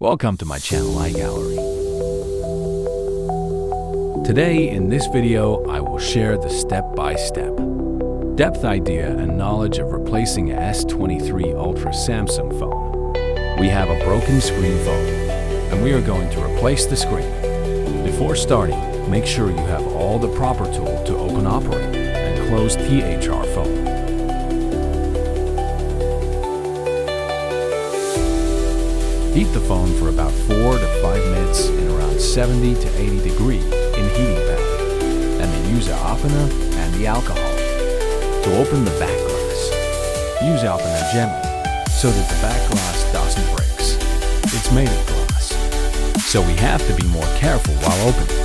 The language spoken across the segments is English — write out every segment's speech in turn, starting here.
Welcome to my channel iGallery. Today in this video I will share the step-by-step depth idea and knowledge of replacing a S23 Ultra Samsung phone. We have a broken screen phone and we are going to replace the screen. Before starting, make sure you have all the proper tool to open Operate and close THR phone. Heat the phone for about 4 to 5 minutes in around 70 to 80 degree in heating bed, and then use the opener and the alcohol. To open the back glass, use opener gently so that the back glass doesn't break. It's made of glass, so we have to be more careful while opening.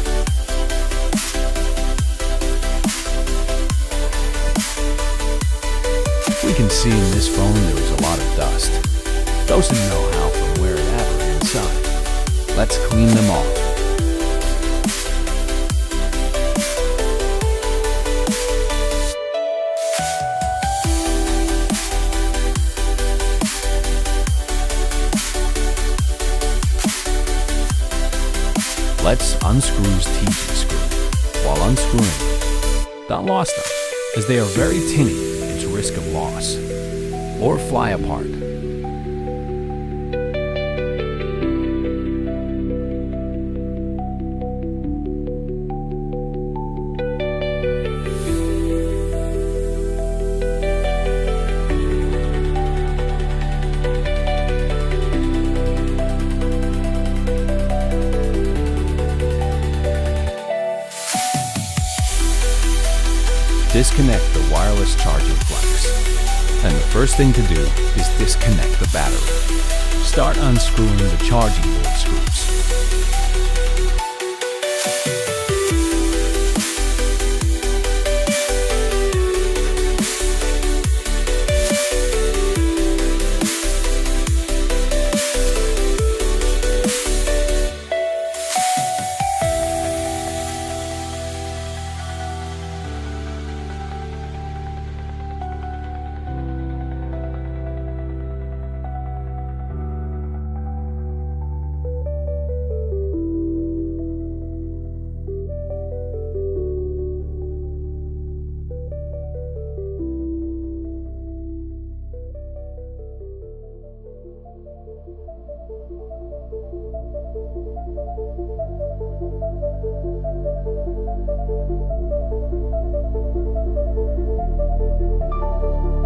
We can see in this phone there is a lot of dust. Doesn't know how from wherever inside. Let's clean them off. Let's unscrew TV screw. While unscrewing, don't lose them, as they are very tinny. It's risk of loss or fly apart. Disconnect the wireless charging plugs. And the first thing to do is disconnect the battery. Start unscrewing the charging board screws.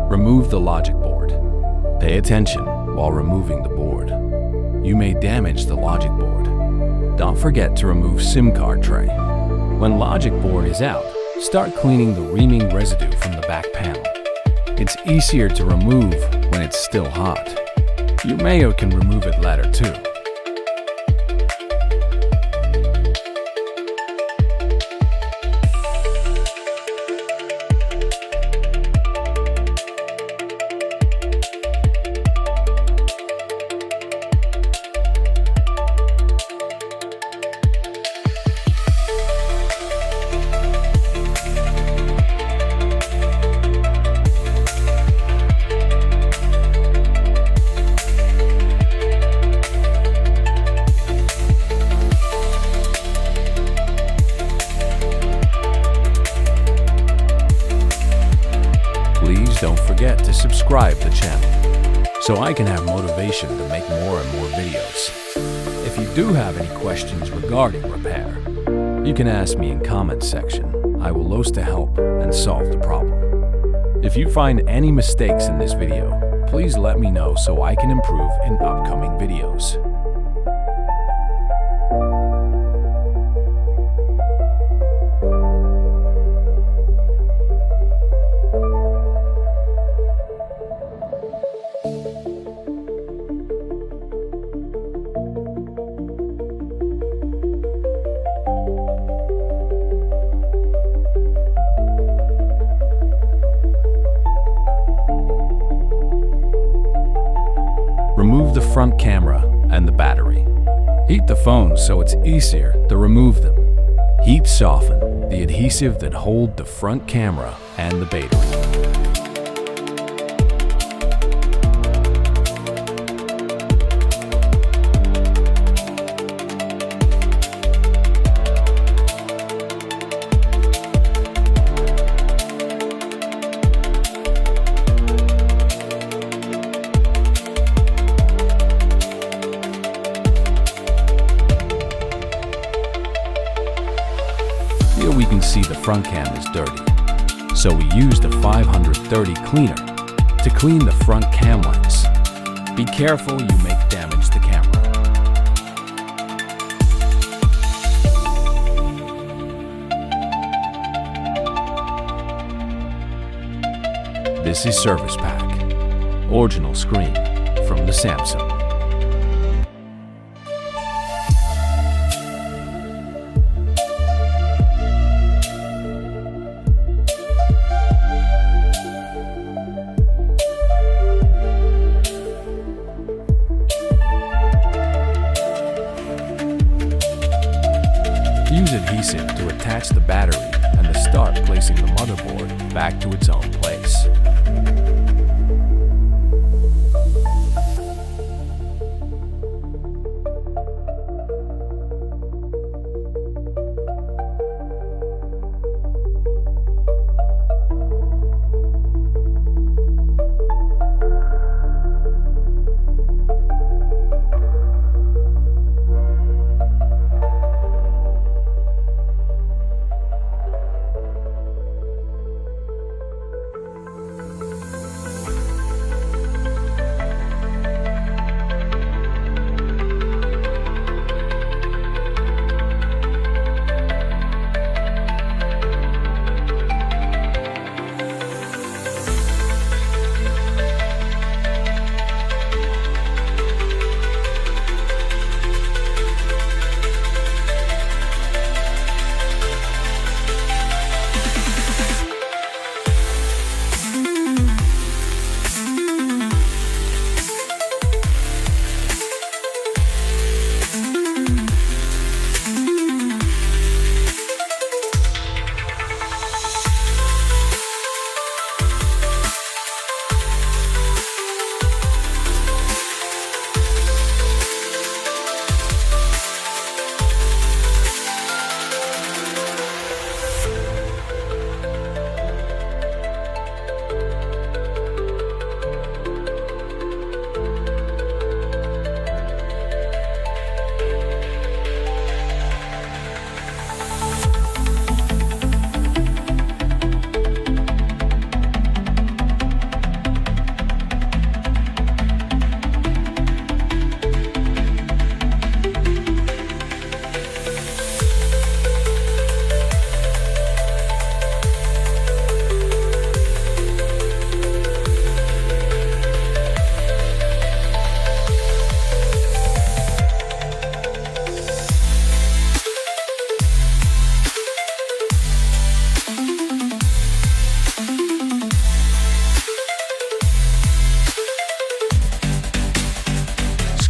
Remove the logic board. Pay attention while removing the board. You may damage the logic board. Don't forget to remove SIM card tray. When logic board is out, start cleaning the reaming residue from the back panel. It's easier to remove when it's still hot. You may or can remove it later too. Don't forget to subscribe to the channel so I can have motivation to make more and more videos. If you do have any questions regarding repair, you can ask me in comments section. I will look to help and solve the problem. If you find any mistakes in this video, please let me know so I can improve in upcoming videos. Remove the front camera and the battery. Heat the phone so it's easier to remove them. Heat soften the adhesive that hold the front camera and the battery. can see the front cam is dirty, so we used a 530 cleaner to clean the front cam lens. Be careful you make damage the camera. This is service pack, original screen from the Samsung. Use adhesive to attach the battery and to start placing the motherboard back to its own place.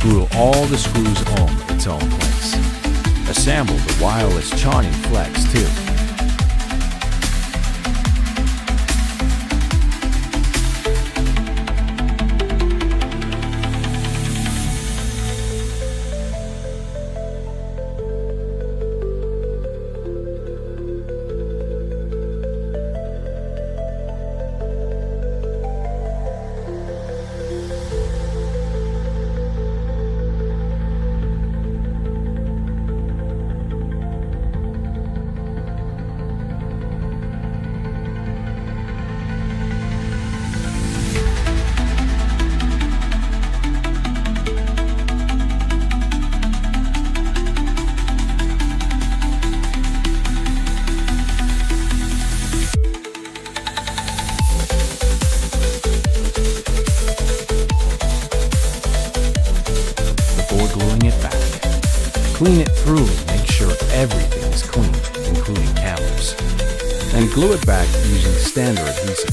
Screw all the screws on its own place. Assemble the wireless charging flex too. Gluing it back. Clean it through and make sure everything is clean, including cameras. Then glue it back using standard adhesive.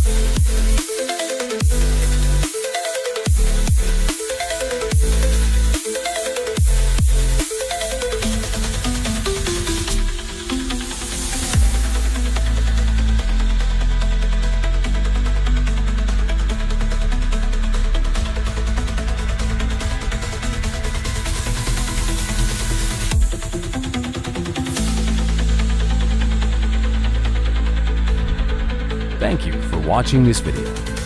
Thank you for watching this video.